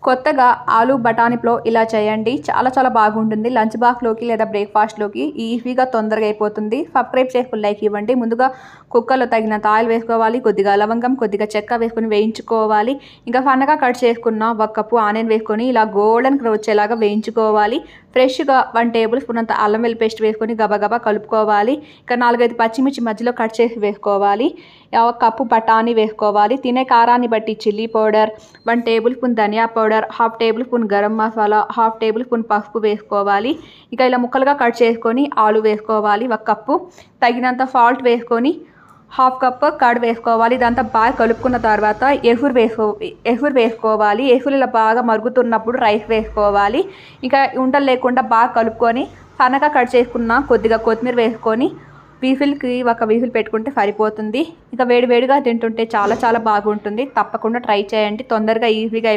కొత్తగా ఆలు బఠానీ పులావ్ ఇలా చేయండి. చాలా చాలా బాగుంటుంది. లంచ్ బాక్స్‌లోకి లేదా బ్రేక్‌ఫాస్ట్‌లోకి ఈజీగా తొందరగా అయిపోతుంది. సబ్స్క్రైబ్ చేసి ఫుల్ లైక్ ఇవ్వండి. ముందుగా కుక్కర్‌లో తగినంత ఆయిల్ వేసుకోవాలి. కొద్దిగా లవంగం, కొద్దిగా చెక్క వేసుకొని వేయించుకోవాలి. ఇంకా సన్నగా కట్ చేసుకున్న 1 కప్పు ఆనియన్ వేసుకొని ఇలా గోల్డెన్ కలర్ వచ్చేలాగా వేయించుకోవాలి. ఫ్రెష్‌గా 1 టేబుల్ స్పూన్ అంత అల్లం వెల్లుల్లి పేస్ట్ వేసుకొని గబగబా కలుపుకోవాలి. ఇక 4, 5 పచ్చిమిర్చి మధ్యలో కట్ చేసి వేసుకోవాలి. 1 కప్పు బఠానీ వేసుకోవాలి. తినే కారాన్ని బట్టి చిల్లీ పౌడర్, 1 టేబుల్ స్పూన్ ధనియా powder, 1/2 tablespoon garam masala, 1/2 tablespoon పసుపు వేసుకోవాలి. ఇక ఇలా ముక్కలుగా కట్ చేసుకొని ఆలు వేసుకోవాలి. 1 కప్పు తగినంత సాల్ట్ వేసుకొని 1/2 కప్ కర్డ్ వేసుకోవాలి. ఇదంతా బాగా కలుపుకున్న తర్వాత ఎసురు వేసుకోవాలి. ఎసురు ఇలా బాగా మరుగుతున్నప్పుడు రైస్ వేసుకోవాలి. ఇక ఉండలు లేకుండా బాగా కలుపుకొని సన్నగా కట్ చేసుకున్న కొద్దిగా కొత్తిమీర వేసుకొని విజిల్‌కి 1 విజిల్ పెట్టుకుంటే సరిపోతుంది. ఇక వేడి వేడిగా తింటుంటే చాలా చాలా బాగుంటుంది. తప్పకుండా ట్రై చేయండి. తొందరగా ఈజీగా